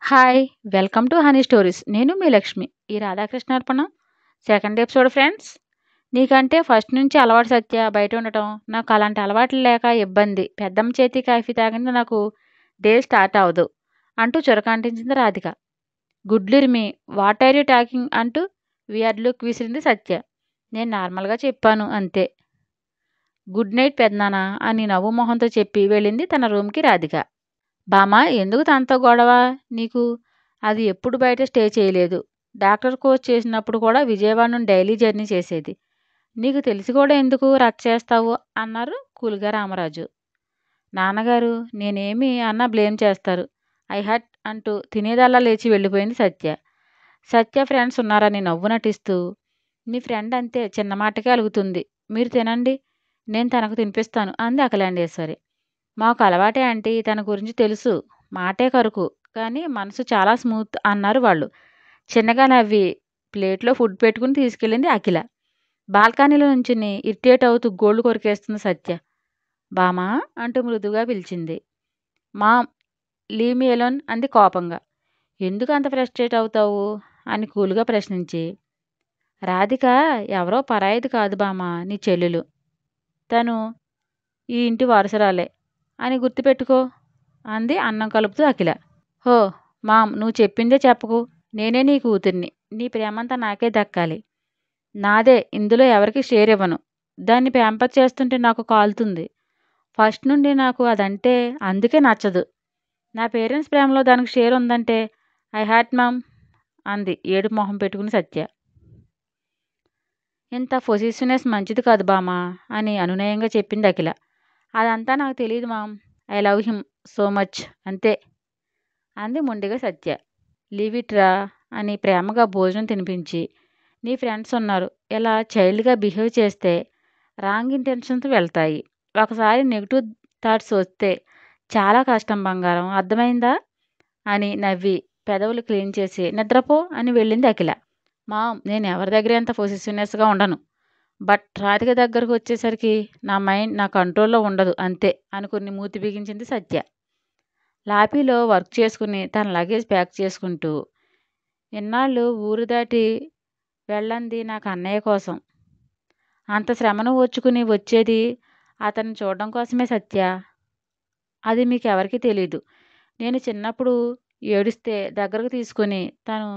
Hi! Welcome to honey stories. నేను మీ లక్ష్మి. ఈ రాధాకృష్ణ అర్పణ సెకండ్ ఎపిసోడ్ ఫ్రెండ్స్. నీకంటే ఫస్ట్ నుంచి అలవాటు సత్య బయట ఉండటం. నాకు అలాంటి అలవాట్లు లేక ఇబ్బంది. పెద్దమ్మ చేతి కాఫీ తాగింది నాకు డే స్టార్ట్ అవ్వదు అంటూ చురకంటించింది రాధిక. గుడ్లిరిమి వాట్ ఆర్ యూ టాకింగ్ అంటూ వియర్డ్ లుక్ విసిరింది సత్య. నేను నార్మల్గా చెప్పాను అంతే. గుడ్ నైట్ పెదనాన్న అని నవ్వు మొహంతో చెప్పి వెళ్ళింది తన రూమ్కి రాధిక. బామ్మ ఎందుకు తనతో గొడవ నీకు? అది ఎప్పుడు బయట స్టే చేయలేదు. డాక్టర్ కోర్స్ చేసినప్పుడు కూడా విజయవాడ నుండి డైలీ జర్నీ చేసేది. నీకు తెలిసి కూడా ఎందుకు రచ్చ చేస్తావు అన్నారు కూల్గా రామరాజు. నాన్నగారు నేనేమి అన్నా బ్లేమ్ చేస్తారు. ఐ హట్ అంటూ తినేదల్లా లేచి వెళ్ళిపోయింది సత్య. సత్య ఫ్రెండ్స్ ఉన్నారని నవ్వు నటిస్తూ మీ ఫ్రెండ్ అంతే చిన్న మాటకే అలుగుతుంది. మీరు తినండి, నేను తనకు తినిపిస్తాను అంది అఖిలాండేశ్వరి. మాకు అలవాటే ఆంటీ, తన గురించి తెలుసు. మాటే కరుకు కానీ మనసు చాలా స్మూత్ అన్నారు వాళ్ళు. చిన్నగా నవ్వి ప్లేట్లో ఫుడ్ పెట్టుకుని తీసుకెళ్ళింది అఖిల. బాల్కనీలో నుంచుని ఇరిటేట్ అవుతూ గోళ్ళు కొరికేస్తుంది సత్య. బామా అంటూ మృదువుగా పిలిచింది. మామ్ లీవ్ మీ ఎలోన్ అంది కోపంగా. ఎందుకు అంత ఫ్రస్ట్రేట్ అవుతావు అని కూల్గా ప్రశ్నించి. రాధిక ఎవరో పరాయిది కాదు బామా, నీ చెల్లెలు. తను ఈ ఇంటి వారసురాలే అని గుర్తుపెట్టుకో అంది అన్నం కలుపుతూ అఖిల. హో మామ్, నువ్వు చెప్పిందే చెప్పకు. నేనే నీ కూతుర్ని. నీ ప్రేమంతా నాకే దక్కాలి. నాదే, ఇందులో ఎవరికి షేర్ ఇవ్వను. దాన్ని ప్యాంపర్ చేస్తుంటే నాకు కాలుతుంది. ఫస్ట్ నుండి నాకు అదంటే అందుకే నచ్చదు. నా పేరెంట్స్ ప్రేమలో దానికి షేర్ ఉందంటే ఐ హ్యాట్ మామ్ అంది ఏడుపు మొహం పెట్టుకుని సత్య. ఇంత పొజిషనెస్ మంచిది కాదు బామా అని అనునయంగా చెప్పింది అఖిల. అదంతా నాకు తెలియదు ma'am. I love him so much అంతే అంది మొండిగా సత్య. లీవ్ ఇట్ రా అని ప్రేమగా భోజనం తినిపించి, నీ ఫ్రెండ్స్ ఉన్నారు, ఇలా చైల్డ్గా బిహేవ్ చేస్తే రాంగ్ ఇంటెన్షన్స్ వెళ్తాయి. ఒకసారి నెగిటివ్ థాట్స్ వస్తే చాలా కష్టం బంగారం, అర్థమైందా అని నవ్వి పెదవులు క్లీన్ చేసి నిద్రపో అని వెళ్ళింది అఖిల. మామ్, నేను ఎవరి దగ్గర ఎంత పొజిషనెస్గా ఉండను. బట్ రాధిక దగ్గరకు వచ్చేసరికి నా మైండ్ నా కంట్రోల్లో ఉండదు అంతే అనుకుని మూతి బిగించింది సత్య. లాబీలో వర్క్ చేసుకుని తన లగేజ్ ప్యాక్ చేసుకుంటూ, ఇన్నాళ్ళు ఊరు దాటి వెళ్ళంది నాకు అన్నయ్య కోసం. అంత శ్రమను ఓర్చుకుని వచ్చేది అతన్ని చూడడం కోసమే సత్య. అది మీకెవరికీ తెలీదు. నేను చిన్నప్పుడు ఏడుస్తే దగ్గరకు తీసుకుని తను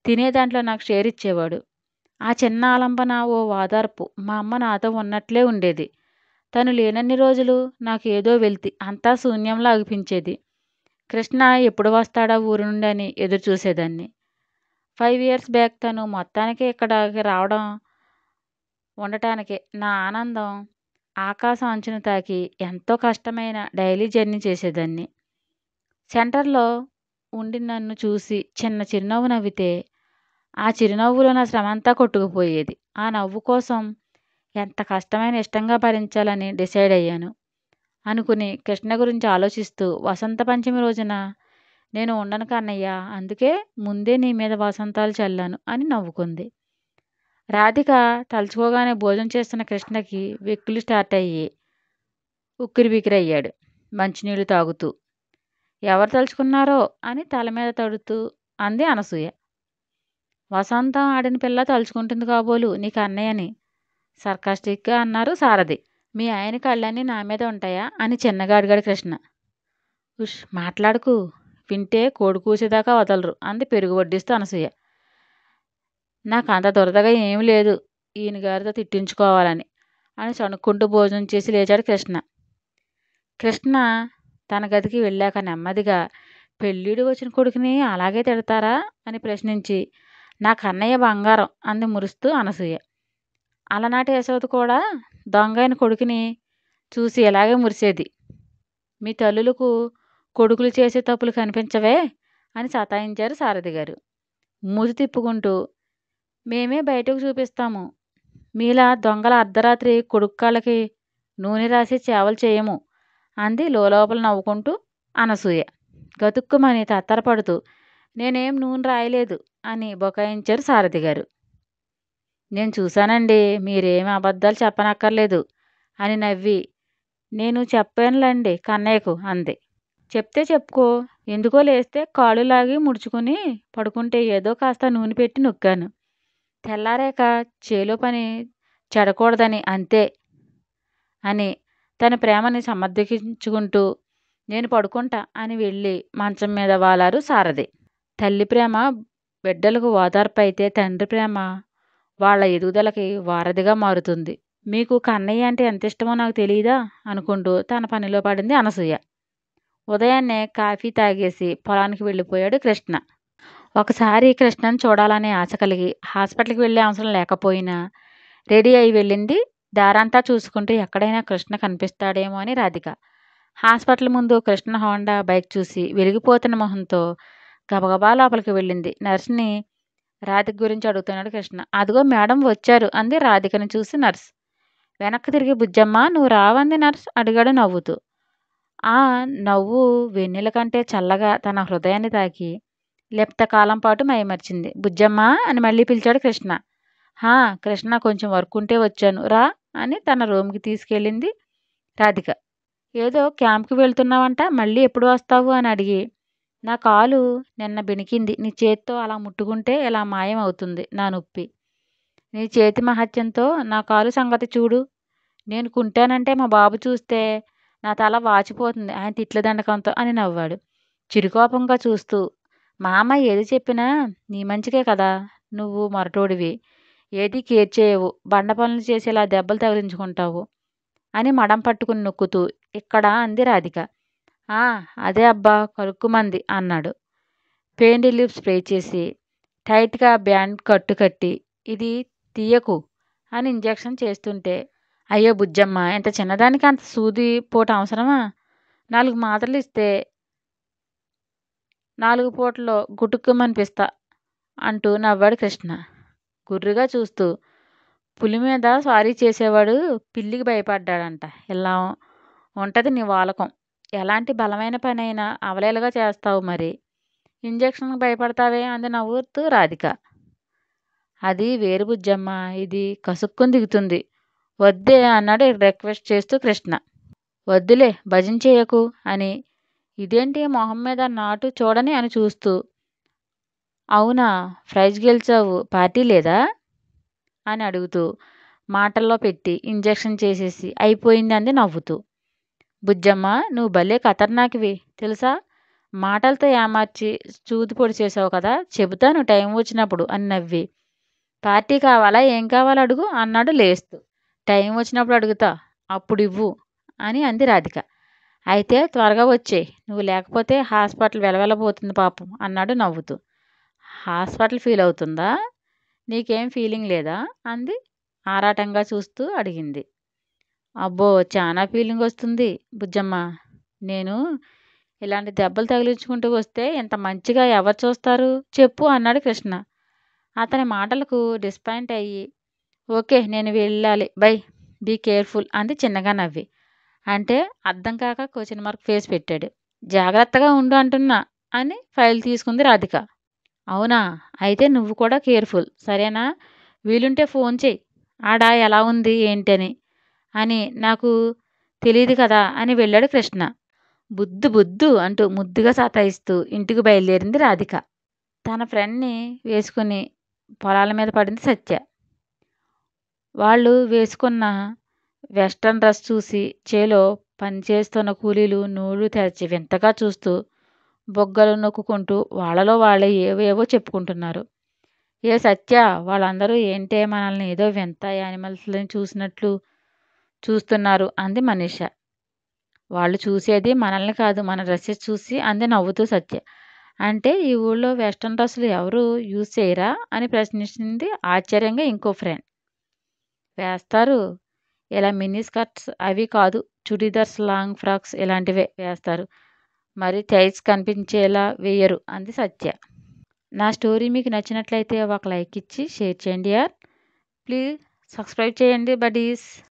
తినే దాంట్లో నాకు షేర్ ఇచ్చేవాడు. ఆ చిన్న ఆలంబన ఓ ఓదార్పు మా అమ్మ నాతో ఉన్నట్లే ఉండేది. తను లేనన్ని రోజులు నాకు ఏదో వెలితి, అంతా శూన్యంలా అనిపించేది. కృష్ణ ఎప్పుడు వస్తాడా ఊరు నుండి అని ఎదురు చూసేదాన్ని. 5 years బ్యాక్ తను మొత్తానికి ఇక్కడికి రావడం ఉండటానికే నా ఆనందం ఆకాశం అంచును తాకి ఎంతో కష్టమైన డైలీ జర్నీ చేసేదాన్ని. సెంటర్లో ఉండి నన్ను చూసి చిన్న చిరునవ్వు నవ్వితే ఆ చిరునవ్వులో నా శ్రమంతా కొట్టుకుపోయేది. ఆ నవ్వు కోసం ఎంత కష్టమైన ఇష్టంగా భరించాలని డిసైడ్ అయ్యాను అనుకుని కృష్ణ గురించి ఆలోచిస్తూ వసంత పంచమి రోజున నేను ఉండను కన్నయ్య, అందుకే ముందే నీ మీద వసంతాలు చల్లాను అని నవ్వుకుంది. రాధిక తలుచుకోగానే భోజనం చేస్తున్న కృష్ణకి వెక్కులు స్టార్ట్ అయ్యి ఉక్కిరిబిక్కిరయ్యాడు మంచినీళ్ళు తాగుతూ. ఎవరు తలుచుకున్నారో అని తల మీద తడుతూ అంది అనసూయ. వసంతం ఆడిన పిల్ల తలుచుకుంటుంది కాబోలు నీకు అన్నయ్యని సర్కాస్టిక్గా అన్నారు సారథి. మీ ఆయన కళ్ళన్నీ నా మీద ఉంటాయా అని చిన్నగా అడిగాడు కృష్ణ. ఉష్ మాట్లాడుకు, వింటే కోడి కూసేదాకా వదలరు అంది పెరుగు వడ్డిస్తూ అనసూయ. నాకు అంత దురదగా ఏమీ లేదు ఈయన గారితో తిట్టించుకోవాలని అని సణుక్కుంటూ భోజనం చేసి లేచాడు కృష్ణ. కృష్ణ తన గదికి వెళ్ళాక నెమ్మదిగా పెళ్ళిడు వచ్చిన కొడుకుని అలాగే తిడతారా అని ప్రశ్నించి నా కన్నయ్య బంగారం అంది మురుస్తూ అనసూయ. అలనాటి యశోద కూడా దొంగైన కొడుకుని చూసి ఇలాగే మురిసేది. మీ తల్లులకు కొడుకులు చేసే తప్పులు కనిపించవే అని సతాయించారు సారథి గారు. మూతి తిప్పుకుంటూ మేమే బయటకు చూపిస్తాము, మీలా దొంగల అర్ధరాత్రి కొడుకు కాళ్ళకి నూనె రాసి సేవలు చేయము అంది లోపల నవ్వుకుంటూ అనసూయ. గతుక్కుమని తత్తరపడుతూ నేనేం నూనె రాయలేదు అని బొకాయించారు సారథి గారు. నేను చూశానండి, మీరేమి అబద్ధాలు చెప్పనక్కర్లేదు అని నవ్వి నేను చెప్పానులేండి కన్నయ్యకు అంది. చెప్తే చెప్పుకో, ఎందుకో లేస్తే కాళ్ళు లాగి ముడుచుకుని పడుకుంటే ఏదో కాస్త నూనె పెట్టి నొక్కాను. తెల్లారాక చేలో పని చెడకూడదని అంతే అని తన ప్రేమని సమర్థించుకుంటూ నేను పడుకుంటా అని వెళ్ళి మంచం మీద వాలారు సారథి. తల్లి ప్రేమ బిడ్డలకు ఓదార్పు అయితే తండ్రి ప్రేమ వాళ్ళ ఎదుగుదలకి వారధిగా మారుతుంది. మీకు కన్నయ్య అంటే ఎంత ఇష్టమో నాకు తెలియదా అనుకుంటూ తన పనిలో పడింది అనసూయ. ఉదయాన్నే కాఫీ తాగేసి పొలానికి వెళ్ళిపోయాడు కృష్ణ. ఒకసారి కృష్ణను చూడాలనే ఆశ కలిగి హాస్పిటల్కి వెళ్ళే అవసరం లేకపోయినా రెడీ అయి వెళ్ళింది. దారంతా చూసుకుంటూ ఎక్కడైనా కృష్ణ కనిపిస్తాడేమో అని రాధిక. హాస్పిటల్ ముందు కృష్ణ హోండా బైక్ చూసి వెలిగిపోతున్న మొహంతో గబగబా లోపలికి వెళ్ళింది. నర్సుని రాధిక గురించి అడుగుతున్నాడు కృష్ణ. అదిగో మేడం వచ్చారు అంది రాధికను చూసి నర్స్. వెనక్కి తిరిగి బుజ్జమ్మ నువ్వు రావంది నర్స్ అడిగాడు నవ్వుతూ. ఆ నవ్వు వెన్నెల కంటే చల్లగా తన హృదయాన్ని తాకి కాలం పాటు మైమర్చింది. బుజ్జమ్మ అని మళ్ళీ పిలిచాడు కృష్ణ. హా కృష్ణ కొంచెం వర్క్ ఉంటే వచ్చాను రా అని తన రూమ్కి తీసుకెళ్ళింది రాధిక. ఏదో క్యాంప్కి వెళ్తున్నావంట మళ్ళీ ఎప్పుడు వస్తావు అని అడిగి నా కాలు నిన్న బెణికింది. నీ చేత్తో అలా ముట్టుకుంటే ఇలా మాయం అవుతుంది నా నొప్పి. నీ చేతి మహత్యంతో నా కాలు సంగతి చూడు. నేను కుంటానంటే మా బాబు చూస్తే నా తల వాచిపోతుంది ఆయన తిట్ల దండకంతో అని నవ్వాడు చిరుకోపంగా చూస్తూ. మా అమ్మ ఏది చెప్పినా నీ మంచికే కదా, నువ్వు మొరటోడివి, ఏది కేర్ చేయవు, బండ పనులు చేసేలా దెబ్బలు తగిలించుకుంటావు అని మడం పట్టుకుని నొక్కుతూ ఇక్కడ అంది రాధిక. అదే అబ్బా కరుక్కుమంది అన్నాడు. పెయిన్ రిలీఫ్ స్ప్రే చేసి టైట్గా బ్యాండ్ కట్టి ఇది తీయకు అని ఇంజెక్షన్ చేస్తుంటే అయ్యో బుజ్జమ్మ ఎంత చిన్నదానికి అంత సూది పూట అవసరమా, 4 మాత్రలు ఇస్తే 4 పూటలో గుటుక్కుమనిపిస్తా అంటూ నవ్వాడు కృష్ణ గుర్రుగా చూస్తూ. పులి మీద స్వారీ చేసేవాడు పిల్లికి భయపడ్డాడంట. ఇలా ఉంటుంది నీ వాలకం. ఎలాంటి బలమైన పని అయినా అవలేలుగా చేస్తావు మరి. ఇంజక్షన్కి భయపడతావే అంది నవ్వుతూ రాధిక. అది వేరు బుజ్జమ్మ, ఇది కసుక్కుని దిగుతుంది. వద్దే అన్నాడు రిక్వెస్ట్ చేస్తూ కృష్ణ. వద్దులే భజన చేయకు అని. ఇదేంటి మొహం మీద నాటు చూడని అని చూస్తూ. అవునా ప్రైజ్ గెలిచావు పార్టీ లేదా అని అడుగుతూ మాటల్లో పెట్టి ఇంజెక్షన్ చేసేసి అయిపోయింది అంది నవ్వుతూ. బుజ్జమ్మ నువ్వు భలే ఖతర్నాక్వి తెలుసా, మాటలతో ఏమార్చి చూది పొడి చేసావు కదా, చెబుతాను టైం వచ్చినప్పుడు అని నవ్వి. పార్టీ కావాలా ఏం కావాలో అడుగు అన్నాడు లేస్తూ. టైం వచ్చినప్పుడు అడుగుతా అప్పుడు ఇవ్వు అని అంది రాధిక. అయితే త్వరగా వచ్చే, నువ్వు లేకపోతే హాస్పిటల్ వెలవెలబోతుంది పాపం అన్నాడు నవ్వుతూ. హాస్పిటల్ ఫీల్ అవుతుందా, నీకేం ఫీలింగ్ లేదా అంది ఆరాటంగా చూస్తూ అడిగింది. అబ్బో చాలా ఫీలింగ్ వస్తుంది బుజ్జమ్మ, నేను ఇలాంటి దెబ్బలు తగిలించుకుంటూ వస్తే ఇంత మంచిగా ఎవరు చూస్తారు చెప్పు అన్నాడు కృష్ణ. అతని మాటలకు డిస్పాయింట్ అయ్యి ఓకే నేను వెళ్ళాలి బై, బీ కేర్ఫుల్ అంది చిన్నగా నవ్వి. అంటే అర్థం కాక క్వశ్చన్ మార్క్ ఫేస్ పెట్టాడు. జాగ్రత్తగా ఉండు అంటున్నా అని ఫైల్ తీసుకుంది రాధిక. అవునా అయితే నువ్వు కూడా కేర్ఫుల్ సరేనా, వీలుంటే ఫోన్ చెయ్యి ఆడ ఎలా ఉంది ఏంటని అని, నాకు తెలియదు కదా అని వెళ్ళాడు కృష్ణ. బుద్ధు బుద్ధు అంటూ ముద్దుగా సతాయిస్తూ ఇంటికి బయలుదేరింది రాధిక. తన ఫ్రెండ్ని వేసుకుని పొలాల మీద పడింది సత్య. వాళ్ళు వేసుకున్న వెస్ట్రన్ డ్రెస్ చూసి చేలో పనిచేస్తున్న కూలీలు నోళ్ళు తెరచి వింతగా చూస్తూ బొగ్గలు నొక్కుంటూ వాళ్ళలో వాళ్ళే ఏవేవో చెప్పుకుంటున్నారు. ఏ సత్య వాళ్ళందరూ ఏంటే మనల్ని ఏదో వింత యానిమల్స్ని చూసినట్లు చూస్తున్నారు అంది మనీష. వాళ్ళు చూసేది మనల్ని కాదు మన డ్రెస్సెస్ చూసి అంది నవ్వుతూ సత్య. అంటే ఈ ఊళ్ళో వెస్ట్రన్ డ్రెస్సులు ఎవరు యూజ్ చేయరా అని ప్రశ్నించింది ఆశ్చర్యంగా ఇంకో ఫ్రెండ్. వేస్తారు, ఇలా మినీ స్కర్ట్స్ అవి కాదు, చుడీదార్స్ లాంగ్ ఫ్రాక్స్ ఇలాంటివే వేస్తారు, మరి థైస్ కనిపించేలా వేయరు అంది సత్య. నా స్టోరీ మీకు నచ్చినట్లయితే ఒక లైక్ ఇచ్చి షేర్ చేయండి యార్. ప్లీజ్ సబ్స్క్రైబ్ చేయండి బడీస్.